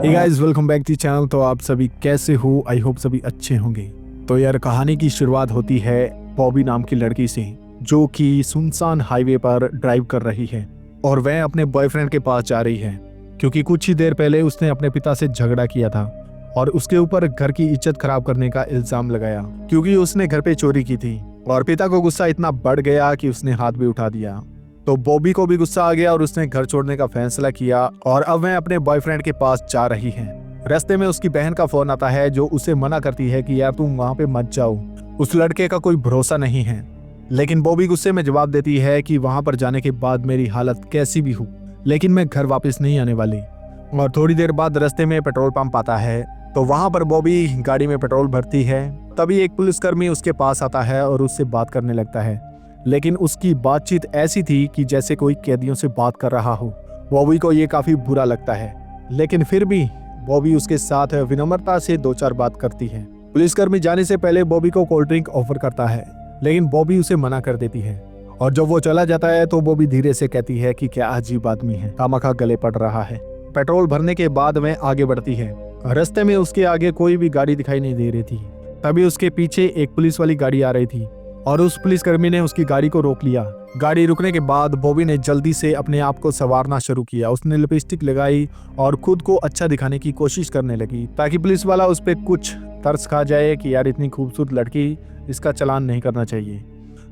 Hey guys, welcome back to channel. तो आप सभी कैसे हो? आई होप सभी अच्छे होंगे। तो यार, कहानी की शुरुआत होती है बॉबी नाम की लड़की से, जो कि सुनसान हाईवे पर ड्राइव कर रही है और वह अपने बॉयफ्रेंड के पास जा रही है, क्योंकि कुछ ही देर पहले उसने अपने पिता से झगड़ा किया था और उसके ऊपर घर की इज्जत खराब करने का इल्जाम लगाया, क्योंकि उसने घर पे चोरी की थी। और पिता को गुस्सा इतना बढ़ गया कि उसने हाथ भी उठा दिया। तो बॉबी को भी गुस्सा आ गया और उसने घर छोड़ने का फैसला किया और अब वह अपने बॉयफ्रेंड के पास जा रही है। रास्ते में उसकी बहन का फोन आता है, जो उसे मना करती है कि यार तुम वहां पे मत जाओ, उस लड़के का कोई भरोसा नहीं है। लेकिन बॉबी गुस्से में जवाब देती है कि वहां पर जाने के बाद मेरी हालत कैसी भी हो, लेकिन मैं घर वापस नहीं आने वाली। और थोड़ी देर बाद रास्ते में पेट्रोल पंप आता है, तो वहां पर बॉबी गाड़ी में पेट्रोल भरती है। तभी एक पुलिसकर्मी उसके पास आता है और उससे बात करने लगता है, लेकिन उसकी बातचीत ऐसी थी कि जैसे कोई कैदियों से बात कर रहा हो। बॉबी को ये काफी बुरा लगता है, लेकिन फिर भी बॉबी उसके साथ विनम्रता से दो चार बात करती है। पुलिसकर्मी जाने से पहले बॉबी को कोल्ड ड्रिंक ऑफर करता है, लेकिन बॉबी उसे मना कर देती है। और जब वो चला जाता है तो बॉबी धीरे से कहती है कि क्या अजीब आदमी है, खामखा गले पड़ रहा है। पेट्रोल भरने के बाद वह आगे बढ़ती है। रास्ते में उसके आगे कोई भी गाड़ी दिखाई नहीं दे रही थी। तभी उसके पीछे एक पुलिस वाली गाड़ी आ रही थी और उस पुलिसकर्मी ने उसकी गाड़ी को रोक लिया। गाड़ी रुकने के बाद बॉबी ने जल्दी से अपने आप को संवारना शुरू किया। उसने लिपस्टिक लगाई और खुद को अच्छा दिखाने की कोशिश करने लगी, ताकि पुलिस वाला उस पर कुछ तरस खा जाए कि यार इतनी खूबसूरत लड़की, इसका चालान नहीं करना चाहिए।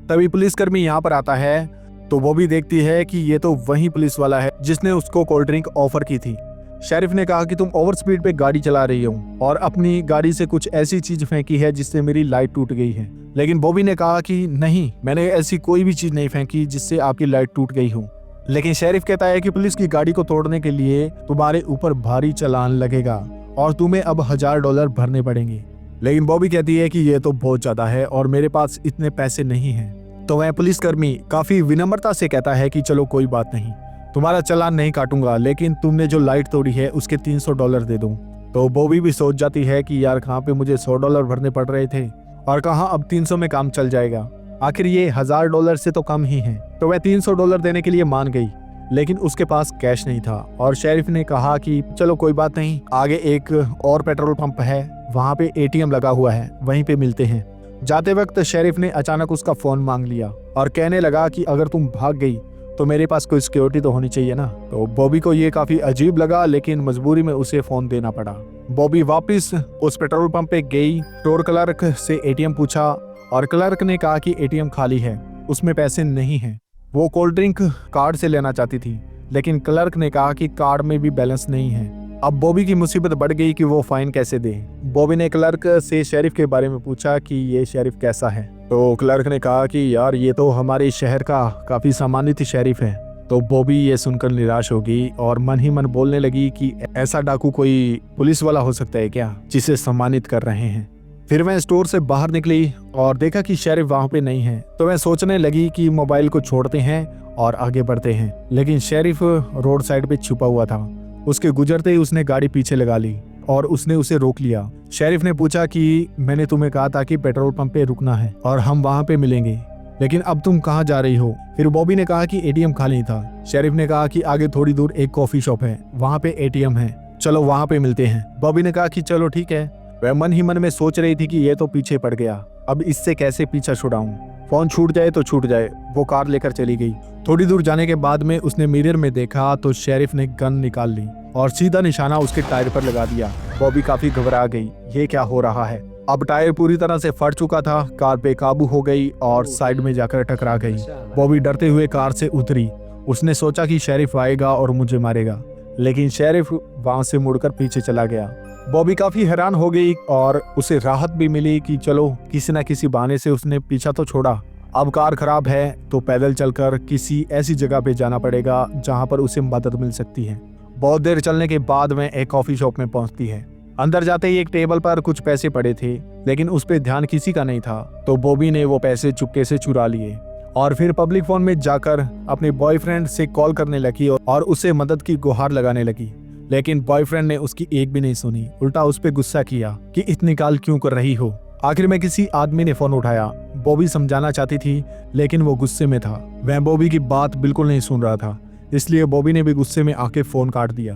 तभी पुलिसकर्मी यहाँ पर आता है, तो बॉबी देखती है कि ये तो वही पुलिस वाला है जिसने उसको कोल्ड ड्रिंक ऑफर की थी। शेरिफ ने कहा कि तुम ओवर स्पीड पे गाड़ी चला रही हो और अपनी गाड़ी से कुछ ऐसी चीज फेंकी है जिससे मेरी लाइट टूट गई है। लेकिन बॉबी ने कहा कि नहीं, मैंने ऐसी कोई भी चीज नहीं फेंकी जिससे आपकी लाइट टूट गई हो। लेकिन शेरिफ कहता है कि पुलिस की गाड़ी को तोड़ने के लिए तुम्हारे ऊपर भारी चालान लगेगा और तुम्हें अब $1000 भरने पड़ेंगे। लेकिन बॉबी कहती है कि ये तो बहुत ज्यादा है और मेरे पास इतने पैसे नहीं हैं। तो वह पुलिसकर्मी काफी विनम्रता से कहता है कि चलो कोई बात नहीं, तुम्हारा चालान नहीं काटूंगा, लेकिन तुमने जो लाइट तोड़ी है उसके $300 दे दूं। तो बॉबी भी सोच जाती है कि यार कहाँ पे मुझे $100 भरने पड़ रहे थे और कहाँ अब 300 में काम चल जाएगा, आखिर ये $1000 से तो कम ही है। तो वह $300 देने के लिए मान गई, लेकिन उसके पास कैश नहीं था। और शेरिफ ने कहा कि चलो कोई बात नहीं, आगे एक और पेट्रोल पंप है, वहाँ पे ATM लगा हुआ है, वहीं पे मिलते हैं। जाते वक्त शेरिफ ने अचानक उसका फोन मांग लिया और कहने लगा कि अगर तुम भाग गई तो मेरे पास कोई सिक्योरिटी तो होनी चाहिए ना। तो बॉबी को ये काफी अजीब लगा, लेकिन मजबूरी में उसे फोन देना पड़ा। बॉबी वापस उस पेट्रोल पंप पे गई, स्टोर क्लर्क से ATM पूछा और क्लर्क ने कहा कि ATM खाली है, उसमें पैसे नहीं हैं। वो कोल्ड ड्रिंक कार्ड से लेना चाहती थी, लेकिन क्लर्क ने कहा कि कार्ड में भी बैलेंस नहीं है। अब बॉबी की मुसीबत बढ़ गई कि वो फाइन कैसे दे। बॉबी ने क्लर्क से शेरिफ के बारे में पूछा कि ये शेरिफ कैसा है। तो क्लर्क ने कहा कि यार ये तो हमारे शहर का काफी सम्मानित शेरिफ है। तो बॉबी ये सुनकर निराश हो गई और मन ही मन बोलने लगी कि ऐसा डाकू कोई पुलिस वाला हो सकता है क्या, जिसे सम्मानित कर रहे हैं। फिर वह स्टोर से बाहर निकली और देखा कि शेरिफ वहां पे नहीं है। तो वह सोचने लगी कि मोबाइल को छोड़ते हैं और आगे बढ़ते हैं, लेकिन शेरिफ रोड साइड पे छुपा हुआ था। उसके गुजरते ही उसने गाड़ी पीछे लगा ली और उसने उसे रोक लिया। शेरिफ ने पूछा कि मैंने तुम्हें कहा था कि पेट्रोल पंप पे रुकना है और हम वहां पे मिलेंगे, लेकिन अब तुम कहाँ जा रही हो? फिर बॉबी ने कहा कि ATM खाली था। शेरिफ ने कहा कि आगे थोड़ी दूर एक कॉफी शॉप है, वहां पे ATM है, चलो वहां पे मिलते हैं। बॉबी ने कहा कि चलो ठीक है। वह मन ही मन में सोच रही थी कि ये तो पीछे पड़ गया, अब इससे कैसे पीछा छुड़ाऊं, फोन छूट जाए तो छूट जाए। वो कार लेकर चली गई। थोड़ी दूर जाने के बाद में उसने मिरर में देखा तो शेरिफ ने गन निकाल ली और सीधा निशाना उसके टायर पर लगा दिया। बॉबी काफी घबरा गई, ये क्या हो रहा है। अब टायर पूरी तरह से फट चुका था, कार बेकाबू हो गई और साइड में जाकर टकरा गई। बॉबी डरते हुए कार से उतरी। उसने सोचा कि शेरिफ आएगा और मुझे मारेगा, लेकिन शेरिफ वहां से मुड़कर पीछे चला गया। बॉबी काफी हैरान हो गई और उसे राहत भी मिली कि चलो किसी न किसी बहाने से उसने पीछा तो छोड़ा। अब कार खराब है तो पैदल चलकर किसी ऐसी जगह पे जाना पड़ेगा जहां पर उसे मदद मिल सकती है। बहुत देर चलने के बाद वह एक कॉफी शॉप में पहुंचती है। अंदर जाते ही एक टेबल पर कुछ पैसे पड़े थे, लेकिन उस पर ध्यान किसी का नहीं था। तो बॉबी ने वो पैसे चुपके से चुरा लिए और फिर पब्लिक फोन में जाकर अपने बॉयफ्रेंड से कॉल करने लगी और उसे मदद की गुहार लगाने लगी। लेकिन बॉयफ्रेंड ने उसकी एक भी नहीं सुनी, उल्टा उस पर गुस्सा किया कि इतनी कॉल क्यों कर रही हो। आखिर में किसी आदमी ने फोन उठाया। बॉबी समझाना चाहती थी, लेकिन वो गुस्से में था। वह बॉबी की बात बिल्कुल नहीं सुन रहा था। इसलिए बॉबी ने भी गुस्से में आके फोन काट दिया।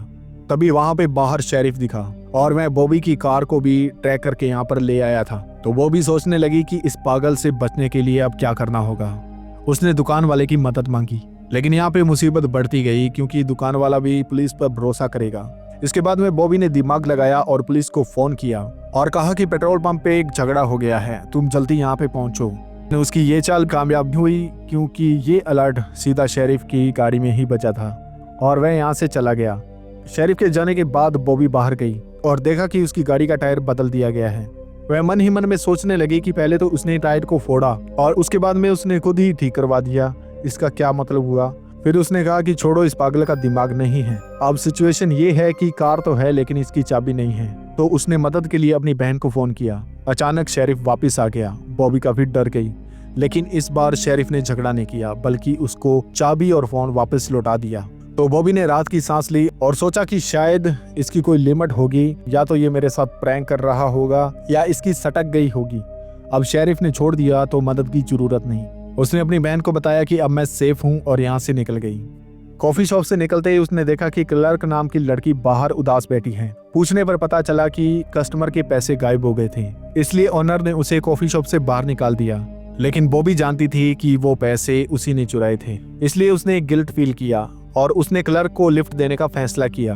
तभी वहां पे बाहर शेरिफ दिखा और वह बॉबी की कार को भी ट्रैक करके यहाँ पर ले आया था। तो बॉबी सोचने लगी कि इस पागल से बचने के लिए अब क्या करना होगा। उसने दुकान वाले की मदद मांगी, लेकिन यहाँ पे मुसीबत बढ़ती गई क्योंकि दुकान वाला भी पुलिस पर भरोसा करेगा। इसके बाद में बॉबी ने दिमाग लगाया और पुलिस को फोन किया और कहा कि पेट्रोल पंप पे एक झगड़ा हो गया है, तुम जल्दी यहाँ पे पहुंचो। उसकी ये चाल कामयाब हुई क्योंकि ये अलर्ट सीधा शेरिफ की गाड़ी में ही बचा था और वह यहाँ से चला गया। शेरिफ के जाने के बाद बॉबी बाहर गई और देखा कि उसकी गाड़ी का टायर बदल दिया गया है। वह मन ही मन में सोचने लगी कि पहले तो उसने टायर को फोड़ा और उसके बाद में उसने खुद ही ठीक करवा दिया, इसका क्या मतलब हुआ। फिर उसने कहा कि छोड़ो, इस पागल का दिमाग नहीं है। अब सिचुएशन ये है कि कार तो है लेकिन इसकी चाबी नहीं है। तो उसने मदद के लिए अपनी बहन को फोन किया। अचानक शेरिफ वापस आ गया। बॉबी काफी डर गई, लेकिन इस बार शेरिफ ने झगड़ा नहीं किया बल्कि उसको चाबी और फोन वापस लौटा दिया। तो बॉबी ने रात की सांस ली और सोचा कि शायद इसकी कोई लिमिट होगी, या तो ये मेरे साथ प्रैंक कर रहा होगा या इसकी सटक गई होगी। अब शेरिफ ने छोड़ दिया तो मदद की जरूरत नहीं। उसने अपनी बहन को बताया कि अब मैं सेफ हूँ और यहाँ से निकल गई। कॉफी शॉप से निकलते ही उसने देखा कि क्लर्क नाम की लड़की बाहर उदास बैठी है। पूछने पर पता चला कि कस्टमर के पैसे गायब हो गए थे, इसलिए ओनर ने उसे कॉफी शॉप से बाहर निकाल दिया। लेकिन बॉबी जानती थी कि वो पैसे उसी ने चुराए थे, इसलिए उसने गिल्ट फील किया और उसने क्लर्क को लिफ्ट देने का फैसला किया।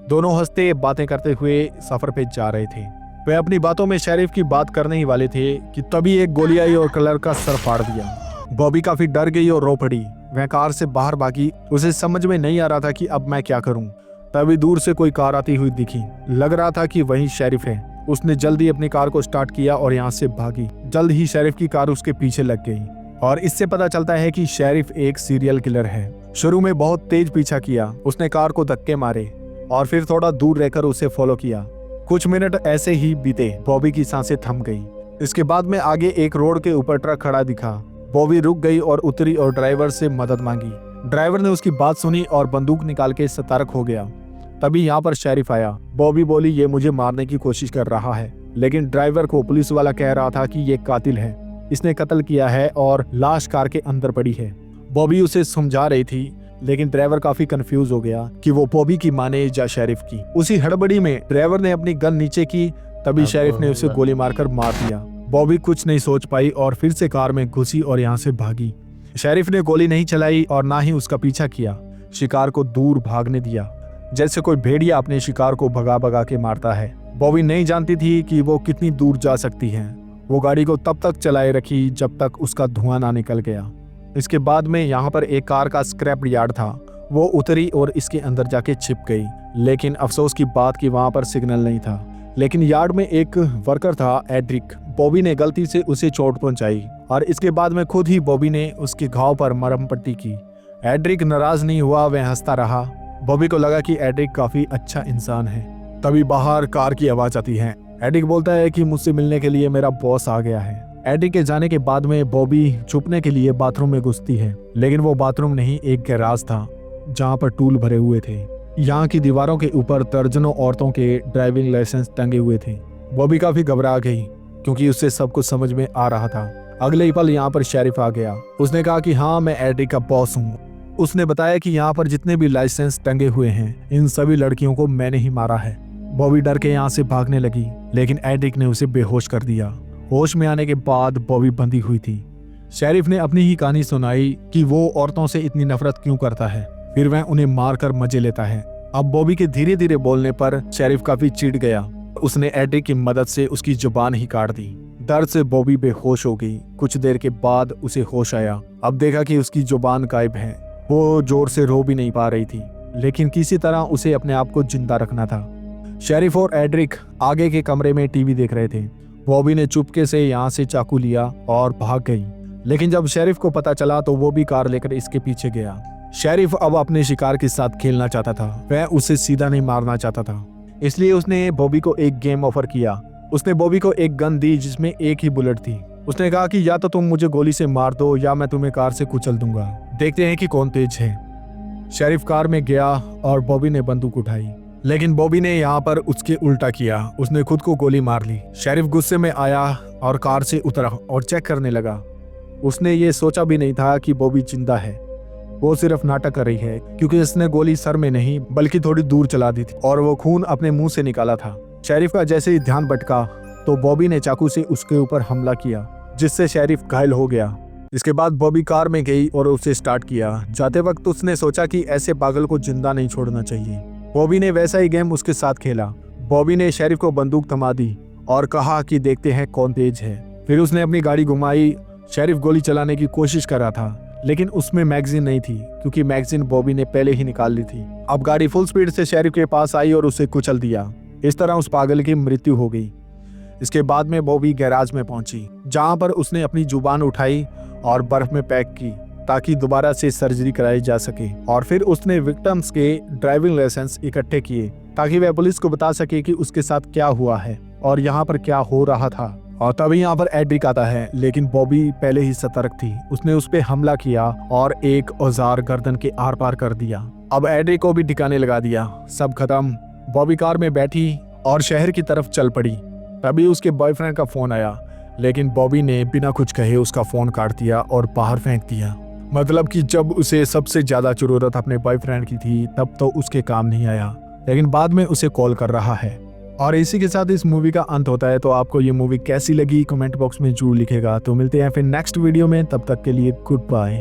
दोनों हंसते बातें करते हुए सफर पे जा रहे थे। वे अपनी बातों में शेरिफ की बात करने ही वाले थे कि तभी एक गोली आई और क्लर्क का सर फाड़ दिया। बॉबी काफी डर गई और रो पड़ी। वह कार से बाहर भागी। उसे समझ में नहीं आ रहा था कि अब मैं क्या करूं। तभी दूर से कोई कार आती हुई दिखी। लग रहा था कि वही शेरिफ है। उसने जल्दी अपनी कार को स्टार्ट किया और यहाँ से भागी। जल्द ही शेरिफ की कार उसके पीछे लग गई और इससे पता चलता है कि शेरिफ एक सीरियल किलर है। शुरू में बहुत तेज पीछा किया। उसने कार को धक्के मारे और फिर थोड़ा दूर रहकर उसे फॉलो किया। कुछ मिनट ऐसे ही बीते। बॉबी की सांसें थम गई। इसके बाद में आगे एक रोड के ऊपर ट्रक खड़ा दिखा। बॉबी रुक गई और उतरी और ड्राइवर से मदद मांगी। ड्राइवर ने उसकी बात सुनी और बंदूक निकाल के सतर्क हो गया। तभी यहाँ पर शेरिफ आया। बॉबी बोली, ये मुझे मारने की कोशिश कर रहा है, लेकिन ड्राइवर को पुलिस वाला कह रहा था कि ये कातिल है, इसने कत्ल किया है और लाश कार के अंदर पड़ी है। बॉबी उसे समझा रही थी, लेकिन ड्राइवर काफी कंफ्यूज हो गया कि वो बॉबी की माने या शेरिफ की। उसी हड़बड़ी में ड्राइवर ने अपनी गन नीचे की। तभी शेरिफ ने उसे गोली मारकर मार दिया। बॉबी कुछ नहीं सोच पाई और फिर से कार में घुसी और यहाँ से भागी। शेरिफ ने गोली नहीं चलाई और ना ही उसका पीछा किया। शिकार को दूर भागने दिया, जैसे कोई भेड़िया अपने शिकार को भगा भगा के मारता है। बॉबी नहीं जानती थी कि वो कितनी दूर जा सकती है। वो गाड़ी को तब तक चलाए रखी जब तक उसका धुआं ना निकल गया। इसके बाद में यहाँ पर एक कार का स्क्रैप यार्ड था। वो उतरी और इसके अंदर जाके छिप गई। लेकिन अफसोस की बात कि वहां पर सिग्नल नहीं था। लेकिन यार्ड में एक वर्कर था, एड्रिक। बॉबी ने गलती से उसे चोट पहुंचाई और इसके बाद में खुद ही बॉबी ने उसके घाव पर मरहम पट्टी की। एड्रिक नाराज नहीं हुआ, वह हंसता रहा। बॉबी को लगा कि एड्रिक काफी अच्छा इंसान है। तभी बाहर कार की आवाज आती है। एड्रिक बोलता है कि मुझसे मिलने के लिए मेरा बॉस आ गया है। एड्रिक के जाने के बाद में बॉबी छुपने के लिए बाथरूम में घुसती है, लेकिन वो बाथरूम नहीं, एक गैराज था जहाँ पर टूल भरे हुए थे। यहाँ की दीवारों के ऊपर दर्जनों औरतों के ड्राइविंग लाइसेंस टंगे हुए थे। बॉबी काफी घबरा गई क्योंकि उससे सब कुछ समझ में आ रहा था। अगले ही पल यहाँ पर शेरिफ आ गया। उसने कहा कि हाँ, मैं एड्रिक का बॉस हूँ। उसने बताया कि यहाँ पर जितने भी लाइसेंस टंगे हुए हैं, इन सभी लड़कियों को मैंने ही मारा है। बॉबी डर के यहाँ से भागने लगी, लेकिन एड्रिक ने उसे बेहोश कर दिया। होश में आने के बाद बॉबी बंधी हुई थी। शेरिफ ने अपनी ही कहानी सुनाई कि वो औरतों से इतनी नफरत क्यों करता है, फिर वह उन्हें मारकर मजे लेता है। अब बॉबी के धीरे धीरे बोलने पर शेरिफ काफी चिढ़ गया। उसने एड्रिक की मदद से उसकी जुबान ही काट दी। दर्द से बॉबी बेहोश हो गई। कुछ देर के बाद उसे होश आया। अब देखा कि उसकी जुबान गायब है। वो जोर से रो भी नहीं पा रही थी, लेकिन किसी तरह उसे अपने आप को जिंदा रखना था। शेरिफ और एड्रिक आगे के कमरे में टीवी देख रहे थे। बॉबी ने चुपके से यहाँ से चाकू लिया और भाग गई, लेकिन जब शेरिफ को पता चला तो वो भी कार लेकर इसके पीछे गया। शेरिफ अब अपने शिकार के साथ खेलना चाहता था। वह उसे सीधा नहीं मारना चाहता था, इसलिए उसने बॉबी को एक गेम ऑफर किया। उसने बॉबी को एक गन दी जिसमें एक ही बुलेट थी। उसने कहा कि या तो तुम मुझे गोली से मार दो या मैं तुम्हें कार से कुचल दूंगा। देखते हैं कि कौन तेज है। शेरिफ कार में गया और बॉबी ने बंदूक उठाई, लेकिन बॉबी ने यहाँ पर उसके उल्टा किया। उसने खुद को गोली मार ली। शेरिफ गुस्से में आया और कार से उतरा और चेक करने लगा। उसने ये सोचा भी नहीं था कि बॉबी जिंदा है। वो सिर्फ नाटक कर रही है क्योंकि इसने गोली सर में नहीं बल्कि थोड़ी दूर चला दी थी और वो खून अपने मुंह से निकाला था। शेरिफ का जैसे ही ध्यान भटका तो बॉबी ने चाकू से उसके ऊपर हमला किया जिससे शेरिफ घायल हो गया। इसके बाद बॉबी कार में गई और उसे स्टार्ट किया। जाते वक्त उसने सोचा कि ऐसे पागल को जिंदा नहीं छोड़ना चाहिए। बॉबी ने वैसा ही गेम उसके साथ खेला। बॉबी ने शेरिफ को बंदूक थमा दी और कहा कि देखते हैं कौन तेज है। फिर उसने अपनी गाड़ी घुमाई। शेरिफ गोली चलाने की कोशिश कर रहा था लेकिन उसमें मैगजीन नहीं थी क्योंकि मैगजीन बॉबी ने पहले ही निकाल ली थी। अब गाड़ी फुल स्पीड से शेरिफ के पास आई और उसे कुचल दिया। इस तरह उस पागल की मृत्यु हो गई। इसके बाद में बॉबी गैराज में पहुंची जहां पर उसने अपनी जुबान उठाई और बर्फ में पैक की ताकि दोबारा से सर्जरी कराई जा सके। और फिर उसने विक्टिम्स के ड्राइविंग लाइसेंस इकट्ठे किए ताकि वह पुलिस को बता सके कि उसके साथ क्या हुआ है और यहाँ पर क्या हो रहा था। और तभी यहाँ पर एड्रिक आता है लेकिन बॉबी पहले ही सतर्क थी। उसने उस पर हमला किया और एक औजार गर्दन के आर पार कर दिया। अब एड्रिक को भी ठिकाने लगा दिया। सब खत्म। बॉबी कार में बैठी और शहर की तरफ चल पड़ी। तभी उसके बॉयफ्रेंड का फोन आया लेकिन बॉबी ने बिना कुछ कहे उसका फोन काट दिया और बाहर फेंक दिया। मतलब कि जब उसे सबसे ज्यादा जरूरत अपने बॉयफ्रेंड की थी तब तो उसके काम नहीं आया लेकिन बाद में उसे कॉल कर रहा है। और इसी के साथ इस मूवी का अंत होता है। तो आपको ये मूवी कैसी लगी कमेंट बॉक्स में जरूर लिखेगा। तो मिलते हैं फिर नेक्स्ट वीडियो में, तब तक के लिए गुड बाय।